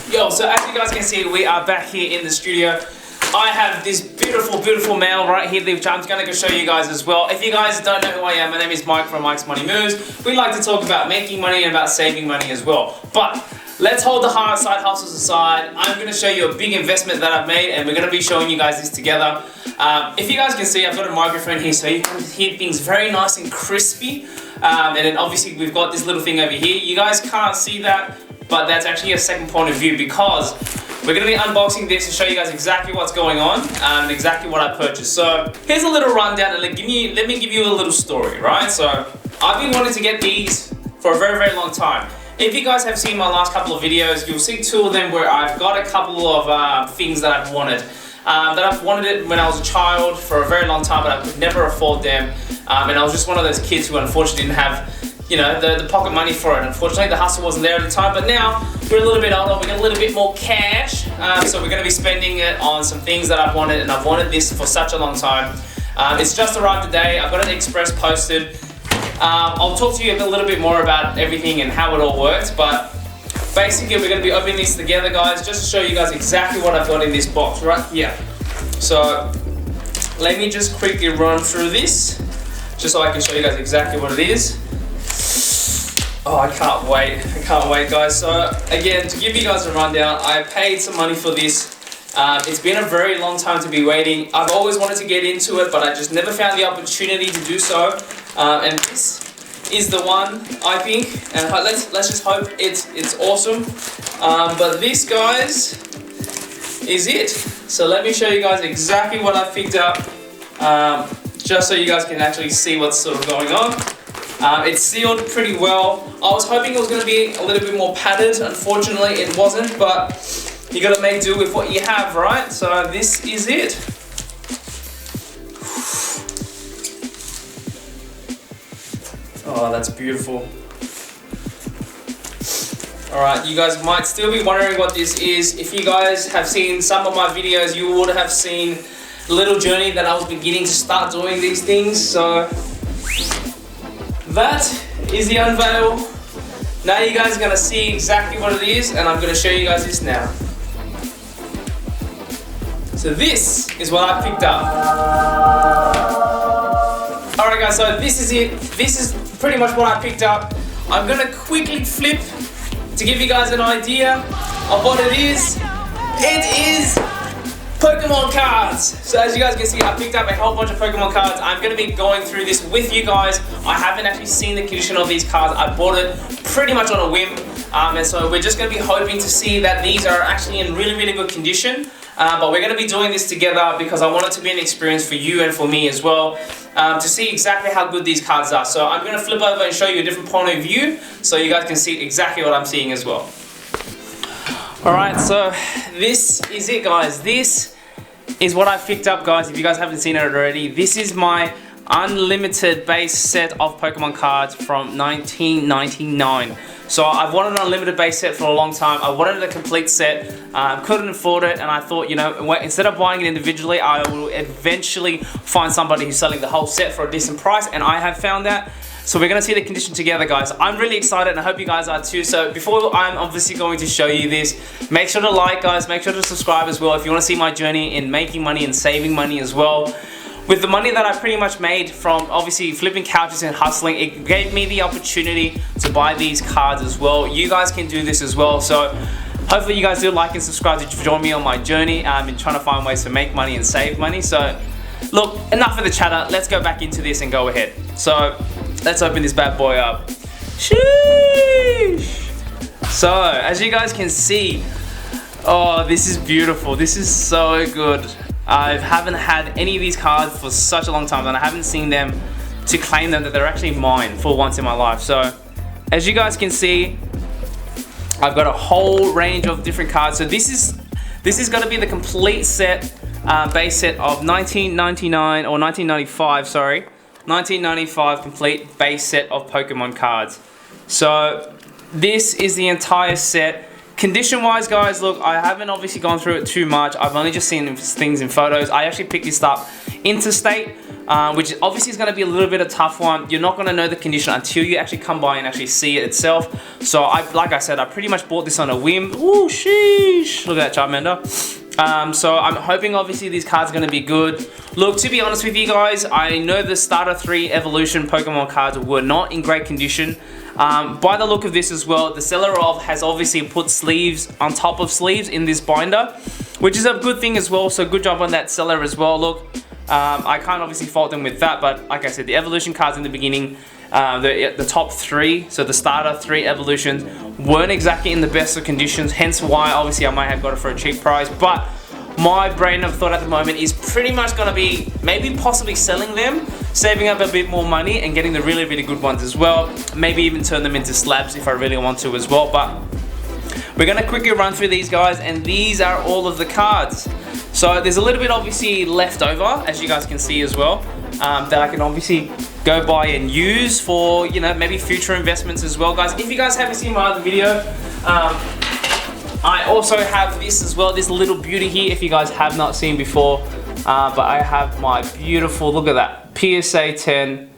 Yo, so as you guys can see, we are back here in the studio. I have this beautiful mail right here, which I'm going to show you guys as well. If you guys don't know who I am, my name is Mike from Mike's Money Moves. We like to talk about making money and about saving money as well. But let's hold the hard side hustles aside. I'm going to show you a big investment that I've made, and we're going to be showing you guys this together. If you guys can see, I've got a microphone here, so you can hear things very nice and crispy. And then obviously we've got this little thing over here. You guys can't see that, but that's actually a second point of view because we're going to be unboxing this to show you guys exactly what's going on and exactly what I purchased. So here's a little rundown and let me give you a little story, right? So I've been wanting to get these for a very long time. If you guys have seen my last couple of videos, you'll see two of them where I've got a couple of things that I've wanted. That I've wanted it when I was a child for a very long time, but I could never afford them. And I was just one of those kids who unfortunately didn't have, you know, the pocket money for it. Unfortunately, the hustle wasn't there at the time, but now we're a little bit older, we got a little bit more cash, so we're going to be spending it on some things that I've wanted, and I've wanted this for such a long time. It's just arrived today. I've got an express posted. I'll talk to you a little bit more about everything and how it all works, but basically we're going to be opening these together, guys, just to show you guys exactly what I've got in this box right here. So let me just quickly run through this, just so I can show you guys exactly what it is. Oh, I can't wait guys. So again, to give you guys a rundown, I paid some money for this. It's been a very long time to be waiting. I've always wanted to get into it, but I just never found the opportunity to do so. And this is the one, I think, and let's just hope it's awesome. But this, guys, is it. So let me show you guys exactly what I picked up, just so you guys can actually see what's sort of going on. It's sealed pretty well. I was hoping it was going to be a little bit more padded. Unfortunately, it wasn't, but you got to make do with what you have, right? So this is it. Oh, that's beautiful. Alright, you guys might still be wondering what this is. If you guys have seen some of my videos, you would have seen the little journey that I was beginning to start doing these things. So that is the unveil. Now you guys are going to see exactly what it is, and I'm going to show you guys this now. So this is what I picked up. Alright guys, so this is it. This is pretty much what I picked up. I'm going to quickly flip to give you guys an idea of what it is. It is Pokemon cards. So as you guys can see, I picked up a whole bunch of Pokemon cards. I'm going to be going through this with you guys. I haven't actually seen the condition of these cards. I bought it pretty much on a whim. And so we're just going to be hoping to see that these are actually in really good condition. But we're going to be doing this together because I want it to be an experience for you and for me as well, to see exactly how good these cards are. So I'm going to flip over and show you a different point of view so you guys can see exactly what I'm seeing as well. Alright, so this is it, guys. This is what I picked up, guys. If you guys haven't seen it already, this is my unlimited base set of Pokemon cards from 1999. So I've wanted an unlimited base set for a long time. I wanted a complete set, couldn't afford it, and I thought, you know, instead of buying it individually, I will eventually find somebody who's selling the whole set for a decent price, and I have found that. So we're gonna see the condition together, guys. I'm really excited, and I hope you guys are too. So before I'm obviously going to show you this, make sure to like, guys, make sure to subscribe as well if you wanna see my journey in making money and saving money as well. With the money that I pretty much made from obviously flipping couches and hustling, it gave me the opportunity to buy these cards as well. You guys can do this as well. So hopefully you guys do like and subscribe to join me on my journey in trying to find ways to make money and save money. So look, enough of the chatter. Let's go back into this and go ahead. So let's open this bad boy up. Sheesh. So as you guys can see, oh, this is beautiful. This is so good. I haven't had any of these cards for such a long time, and I haven't seen them to claim them that they're actually mine for once in my life. So as you guys can see, I've got a whole range of different cards. So this is going to be the complete set, base set of 1999 or 1995, sorry, 1995 complete base set of Pokemon cards. So this is the entire set. Condition wise, guys, look, I haven't obviously gone through it too much. I've only just seen things in photos. I actually picked this up interstate, which obviously is going to be a little bit of a tough one. You're not going to know the condition until you actually come by and actually see it itself. So like I said, I pretty much bought this on a whim. Ooh, sheesh. Look at that Charmander. So I'm hoping obviously these cards are going to be good. Look, to be honest with you guys, I know the starter 3 evolution Pokemon cards were not in great condition. By the look of this as well, the seller has obviously put sleeves on top of sleeves in this binder, which is a good thing as well. So good job on that seller as well. Look, I can't obviously fault them with that, but like I said, the evolution cards in the beginning, the top 3, so the starter 3 evolutions weren't exactly in the best of conditions, hence why obviously I might have got it for a cheap price. But my brain of thought at the moment is pretty much going to be maybe possibly selling them, saving up a bit more money and getting the really, really good ones as well. Maybe even turn them into slabs if I really want to as well. But we're going to quickly run through these guys, and these are all of the cards. So there's a little bit obviously left over, as you guys can see as well, that I can obviously go buy and use for, you know, maybe future investments as well, guys. If you guys haven't seen my other video, I also have this as well, this little beauty here, if you guys have not seen before. But I have my beautiful, look at that, PSA 10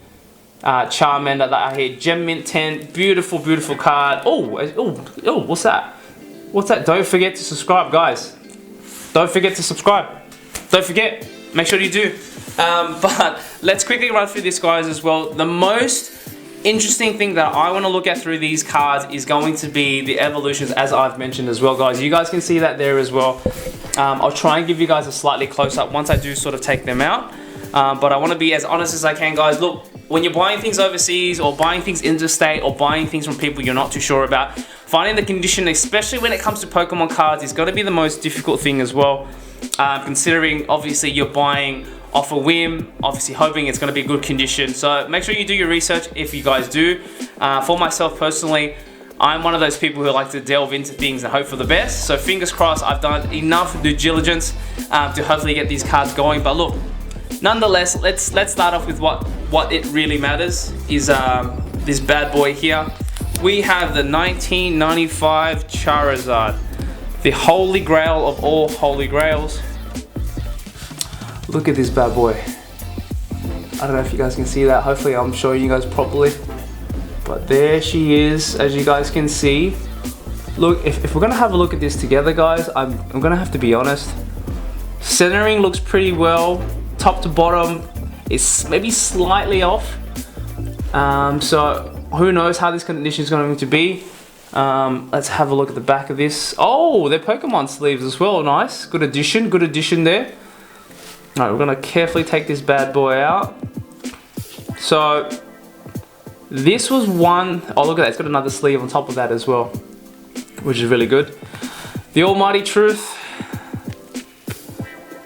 Charmander that I hear, Gem Mint 10, beautiful, beautiful card. Oh, what's that? What's that? Don't forget to subscribe, guys. Don't forget to subscribe. Don't forget, make sure you do. But let's quickly run through this, guys, as well. The most interesting thing that I want to look at through these cards is going to be the evolutions, as I've mentioned as well, guys. You guys can see that there as well. I'll try and give you guys a slightly close-up once I do sort of take them out. But I want to be as honest as I can, guys. Look, when you're buying things overseas or buying things interstate or buying things from people you're not too sure about, finding the condition, especially when it comes to Pokemon cards, is going to be the most difficult thing as well. Considering obviously you're buying off a whim, obviously hoping it's going to be good condition. So make sure you do your research if you guys do. For myself personally, I'm one of those people who like to delve into things and hope for the best. So fingers crossed, I've done enough due diligence to hopefully get these cards going. But look, nonetheless, let's start off with what it really matters is this bad boy here. We have the 1995 Charizard, the holy grail of all holy grails. Look at this bad boy. I don't know if you guys can see that. Hopefully I'm showing you guys properly. But there she is, as you guys can see. Look, if we're gonna have a look at this together, guys, I'm gonna have to be honest. Centering looks pretty well. Top to bottom is maybe slightly off. So who knows how this condition is going to be. Let's have a look at the back of this. Oh, they're Pokemon sleeves as well. Nice, good addition there. All right, we're gonna carefully take this bad boy out. So this was one, oh look at that, it's got another sleeve on top of that as well, which is really good. The almighty truth.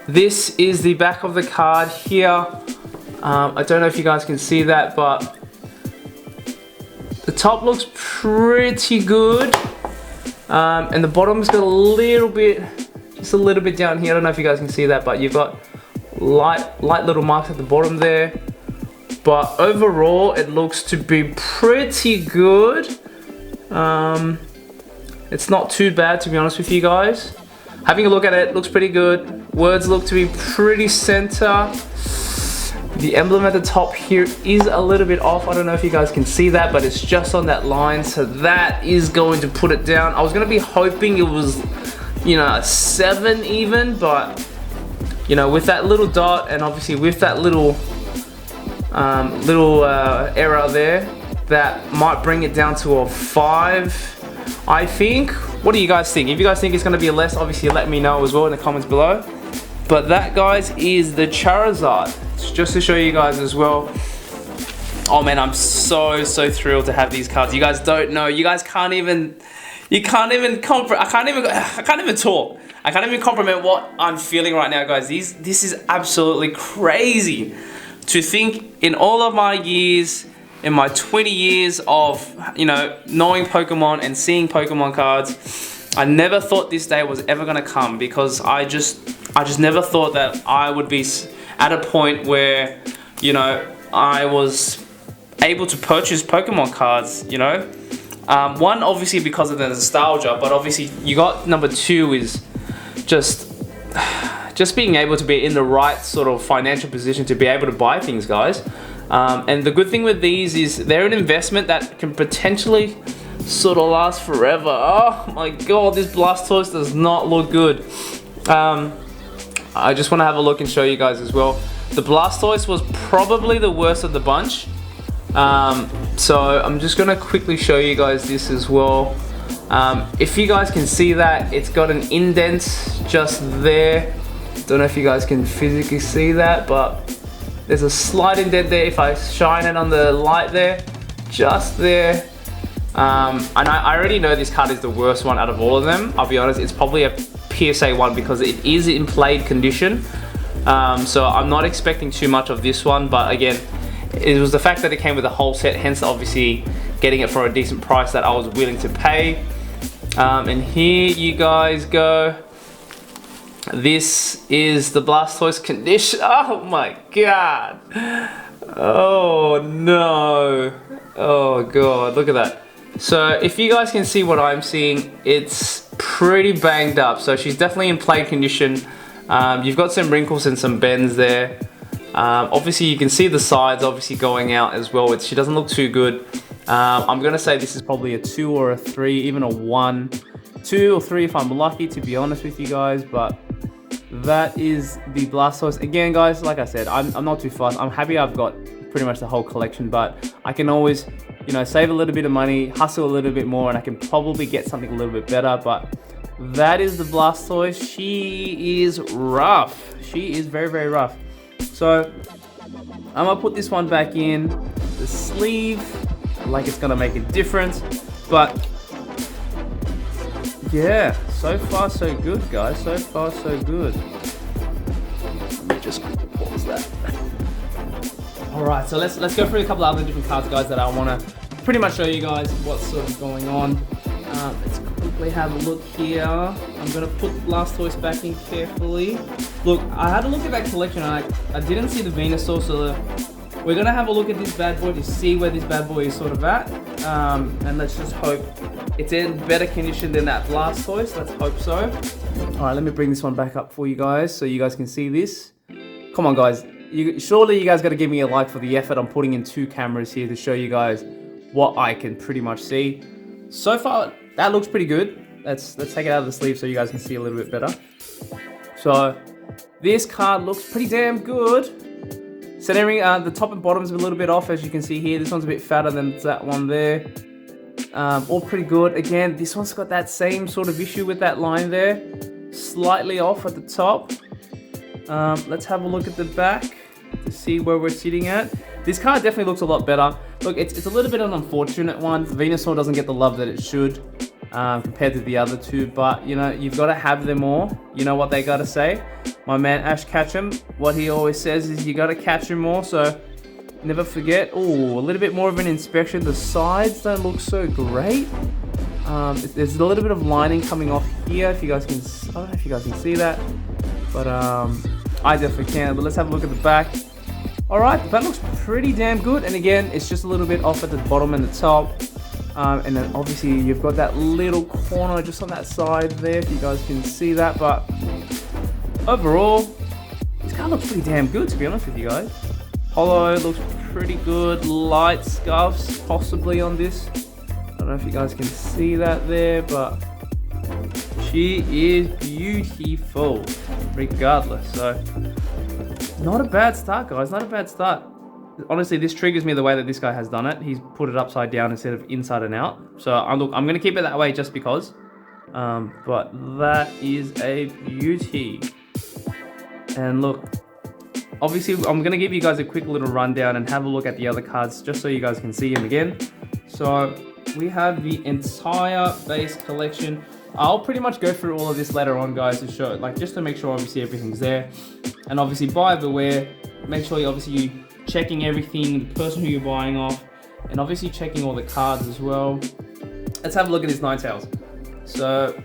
This is the back of the card here. I don't know if you guys can see that, but the top looks pretty good. And the bottom's got a little bit, just a little bit down here. I don't know if you guys can see that, but you've got light little marks at the bottom there. But overall, it looks to be pretty good. It's not too bad, to be honest with you guys. Having a look at it, looks pretty good. Words look to be pretty center. The emblem at the top here is a little bit off. I don't know if you guys can see that, but it's just on that line. So that is going to put it down. I was going to be hoping it was, you know, a 7 even, but, you know, with that little dot and obviously with that little error there, that might bring it down to a 5, I think. What do you guys think? If you guys think it's going to be a less, obviously let me know as well in the comments below. But that, guys, is the Charizard. Just to show you guys as well. Oh man, I'm so thrilled to have these cards. You guys don't know. You guys can't even. I can't even talk. I can't even compliment what I'm feeling right now, guys. This is absolutely crazy to think in all of my years, in my 20 years of, you know, knowing Pokemon and seeing Pokemon cards, I never thought this day was ever gonna come, because I just never thought that I would be at a point where, you know, I was able to purchase Pokemon cards, you know. One, obviously because of the nostalgia, but obviously you got number 2 is just just being able to be in the right sort of financial position to be able to buy things, guys. And the good thing with these is they're an investment that can potentially sort of last forever. Oh my god, this Blastoise does not look good. I just want to have a look and show you guys as well. The Blastoise was probably the worst of the bunch. So I'm just gonna quickly show you guys this as well. If you guys can see that, it's got an indent just there. Don't know if you guys can physically see that, but there's a slight indent there. If I shine it on the light there, just there. And I already know this card is the worst one out of all of them. I'll be honest, it's probably a PSA 1 because it is in played condition. So I'm not expecting too much of this one, but again, it was the fact that it came with a whole set, hence obviously getting it for a decent price that I was willing to pay. And here you guys go. This is the Blastoise condition. Oh my god. Oh no. Oh god, look at that. So if you guys can see what I'm seeing, it's pretty banged up. So she's definitely in play condition. You've got some wrinkles and some bends there. Obviously you can see the sides obviously going out as well. She doesn't look too good. I'm gonna say this is probably a 2 or a 3, even a 1. 2 or 3 if I'm lucky, to be honest with you guys, but that is the Blastoise. Again, guys, like I said, I'm not too fast. I'm happy I've got pretty much the whole collection, but I can always, you know, save a little bit of money, hustle a little bit more, and I can probably get something a little bit better. But that is the Blastoise. She is rough. She is very, very rough. So I'm gonna put this one back in the sleeve, like it's gonna make a difference. But yeah, so far so good, guys. So far so good. Let me just pause that. All right, so let's go through a couple of other different cards, guys, that I want to pretty much show you guys what's sort of going on. Let's quickly have a look here. I'm gonna put the Blastoise back in carefully. Look, I had a look at that collection. I didn't see the Venusaur, so we're gonna have a look at this bad boy to see where this bad boy is sort of at. And let's just hope it's in better condition than that Blastoise. Let's hope so. All right, let me bring this one back up for you guys so you guys can see this. Come on, guys. Surely you guys got to give me a like for the effort. I'm putting in 2 cameras here to show you guys what I can pretty much see. So far, that looks pretty good. Let's take it out of the sleeve so you guys can see a little bit better. So this card looks pretty damn good. Centering the top and bottom is a little bit off, as you can see here. This one's a bit fatter than that one there. All pretty good. Again, this one's got that same sort of issue with that line there. Slightly off at the top. Let's have a look at the back to see where we're sitting at. This card definitely looks a lot better. Look, it's a little bit of an unfortunate one. Venusaur doesn't get the love that it should compared to the other 2, but you know, you've got to have them all. You know what they got to say? My man Ash Ketchum, what he always says is you got to catch them all, so never forget. Oh, a little bit more of an inspection. The sides don't look so great. There's a little bit of lining coming off here. If you guys can, I don't know if you guys can see that, but I definitely can. But let's have a look at the back. All right, that looks pretty damn good. And again, it's just a little bit off at the bottom and the top. And then obviously you've got that little corner just on that side there, if you guys can see that. But overall, this card looks pretty damn good, to be honest with you guys. Hollow looks pretty good. Light scuffs possibly on this. I don't know if you guys can see that there, but she is beautiful regardless. So not a bad start, guys. Not a bad start. Honestly, this triggers me the way that this guy has done it. He's put it upside down instead of inside and out. So I'm going to keep it that way just because. But that is a beauty. And look, obviously I'm going to give you guys a quick little rundown and have a look at the other cards just so you guys can see them again. So we have the entire base collection. I'll pretty much go through all of this later on, guys, to show, like, just to make sure obviously everything's there. And obviously buyer beware. Make sure you're checking everything, the person who you're buying off, and obviously checking all the cards as well. Let's have a look at this Ninetales. So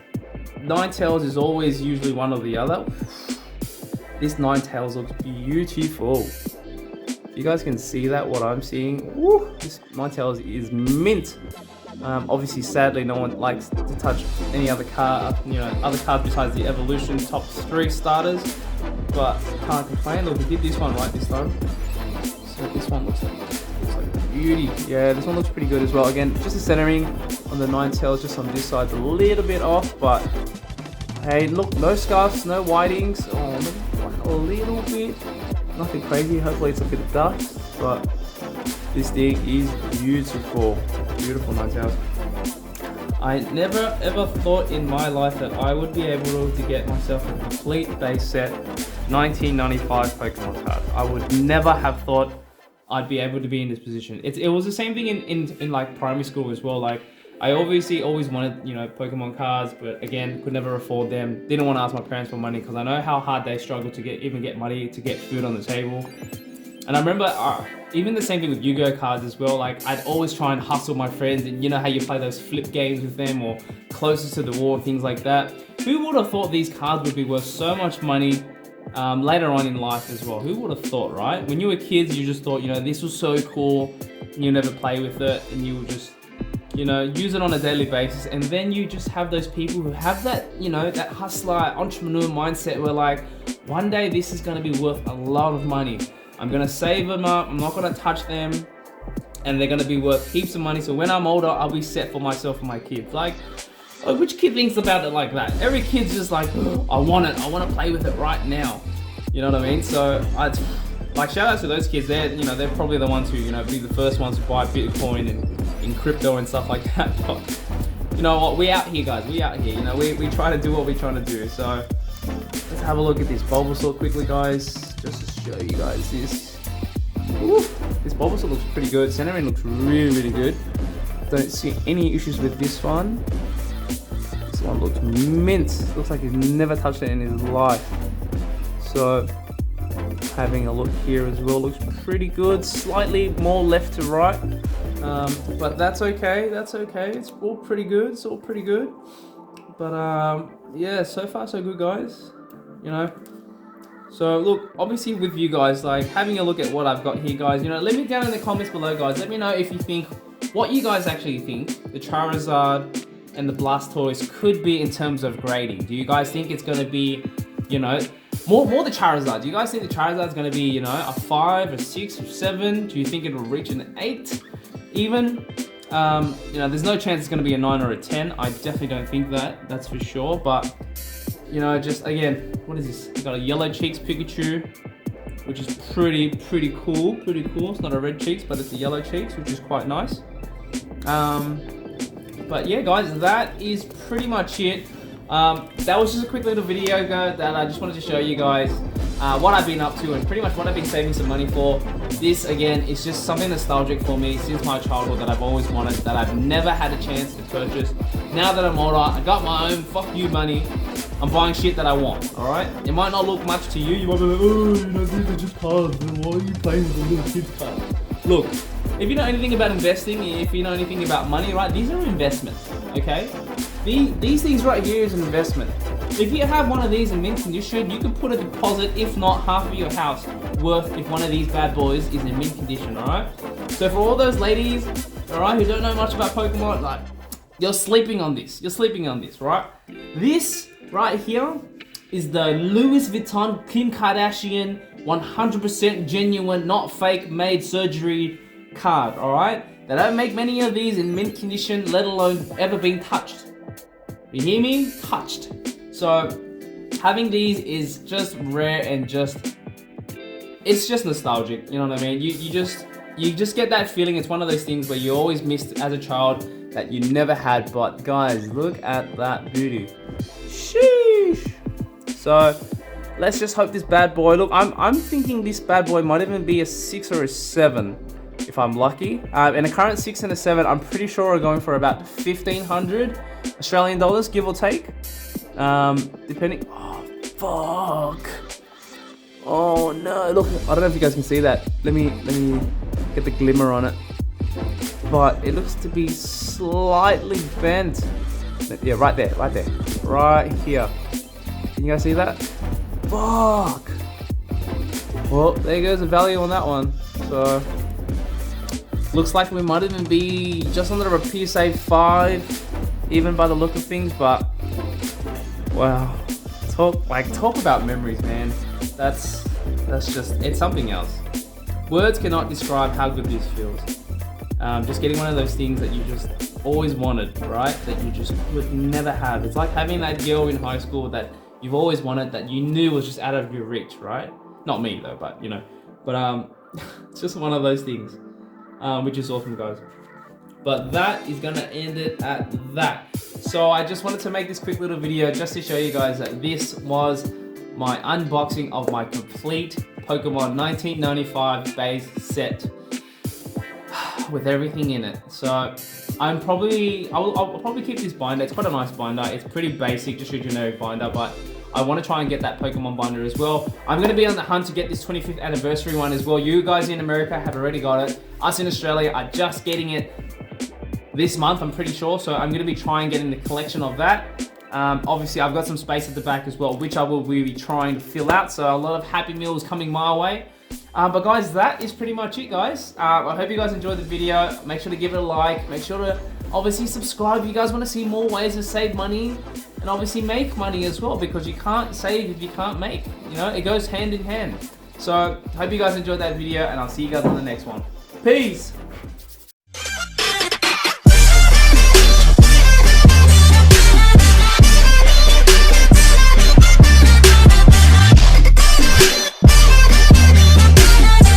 Ninetales is always usually one or the other. This Ninetales looks beautiful. If you guys can see that, what I'm seeing, woo, this Ninetales is mint. Obviously, sadly, no one likes to touch any other card, other cards besides the Evolution top 3 starters. But can't complain. Look, we did this one right this time. So this one looks like beauty. Yeah, this one looks pretty good as well. Again, just the centering on the 9 tails, just on this side, a little bit off. But hey, look, no scarfs, no whitings. Oh, maybe a little bit. Nothing crazy. Hopefully, it's a bit of dust. But this thing is beautiful. Beautiful 9 tails. I never ever thought in my life that I would be able to get myself a complete base set 1995 Pokemon card. I would never have thought I'd be able to be in this position. It was the same thing in like primary school as well. Like I obviously always wanted, Pokemon cards, but again, could never afford them. Didn't want to ask my parents for money because I know how hard they struggle to get money to get food on the table. And I remember even the same thing with Yu-Gi-Oh cards as well. Like I'd always try and hustle my friends, and you know how you play those flip games with them or closest to the wall, things like that. Who would have thought these cards would be worth so much money later on in life as well? Who would have thought, right? When you were kids, you just thought, this was so cool, and you never play with it, and you would just, use it on a daily basis. And then you just have those people who have that, that hustler, entrepreneur mindset where like, one day this is going to be worth a lot of money. I'm gonna save them up, I'm not gonna touch them, and they're gonna be worth heaps of money. So when I'm older, I'll be set for myself and my kids. Like, which kid thinks about it like that? Every kid's just like, oh, I want it, I wanna play with it right now. You know what I mean? So, shout out to those kids. They're probably the ones who, be the first ones to buy Bitcoin and in crypto and stuff like that. But you know what? We out here, guys. We out here. We try to do what we're trying to do. So let's have a look at this Bulbasaur quickly, guys. Just to show you guys this. Oof, this Bulbasaur looks pretty good. Centering looks really, really good. Don't see any issues with this one. This one looks mint. Looks like he's never touched it in his life. So having a look here as well, looks pretty good. Slightly more left to right, but that's okay. That's okay. It's all pretty good. It's all pretty good. But yeah, so far so good, guys. So look, obviously with you guys, like having a look at what I've got here, guys, let me down in the comments below, guys. Let me know if you think, what you guys actually think the Charizard and the Blastoise could be in terms of grading. Do you guys think it's going to be, more the Charizard? Do you guys think the Charizard's going to be, a 5, a 6, or 7? Do you think it'll reach an 8 even? There's no chance it's going to be a 9 or a 10. I definitely don't think that, that's for sure. But just again, what is this? We got a yellow cheeks Pikachu, which is pretty cool. It's not a red cheeks, but it's a yellow cheeks, which is quite nice. But yeah, guys, that is pretty much it. That was just a quick little video that I just wanted to show you guys what I've been up to and pretty much what I've been saving some money for. This again is just something nostalgic for me since my childhood that I've always wanted, that I've never had a chance to purchase. Now that I'm older, I got my own fuck you money. I'm buying shit that I want, alright? It might not look much to you. You might be like, oh, these are just cards. Why are you playing with the little kids' cards? Look, if you know anything about investing, if you know anything about money, right, these are investments, okay? These things right here is an investment. If you have one of these in mint condition, you could put a deposit, if not half of your house worth, if one of these bad boys is in mint condition, alright? So for all those ladies, alright, who don't know much about Pokemon, like, you're sleeping on this. You're sleeping on this, right? This right here is the Louis Vuitton Kim Kardashian 100% genuine, not fake, made surgery card, alright? They don't make many of these in mint condition, let alone ever been touched. You hear me? Touched. So having these is just rare and it's just nostalgic, you know what I mean? You just get that feeling. It's one of those things where you always missed as a child that you never had. But guys, look at that beauty. Sheesh. So let's just hope this bad boy, look, I'm thinking this bad boy might even be a 6 or a 7 if I'm lucky. And a current 6 and a 7, I'm pretty sure are going for about 1,500 Australian dollars, give or take. Depending. Oh, fuck. Oh no, look, I don't know if you guys can see that. Let me get the glimmer on it. But it looks to be slightly bent. Yeah, right there. Right here. Can you guys see that? Fuck. Well, there goes the value on that one. So Looks like we might even be just under a PSA 5, even by the look of things, but wow. Talk about memories, man. That's just, it's something else. Words cannot describe how good this feels. Just getting one of those things that you just always wanted, right? That you just would never have. It's like having that girl in high school that you've always wanted, that you knew was just out of your reach, right? Not me though, but you know. But it's just one of those things, which is awesome, guys. But that is gonna end it at that. So I just wanted to make this quick little video just to show you guys that this was my unboxing of my complete Pokemon 1995 base set with everything in it. So I'll probably keep this binder. It's quite a nice binder. It's pretty basic, just your generic binder, but I want to try and get that Pokemon binder as well. I'm going to be on the hunt to get this 25th anniversary one as well. You guys in America have already got it. Us in Australia are just getting it this month, I'm pretty sure. So I'm going to be trying getting the collection of that. Obviously, I've got some space at the back as well, which I will be trying to fill out. So a lot of Happy Meals coming my way. But guys, that is pretty much it, guys. I hope you guys enjoyed the video. Make sure to give it a like. Make sure to obviously subscribe if you guys want to see more ways to save money and obviously make money as well, because you can't save if you can't make. You know, it goes hand in hand. So hope you guys enjoyed that video, and I'll see you guys on the next one. Peace.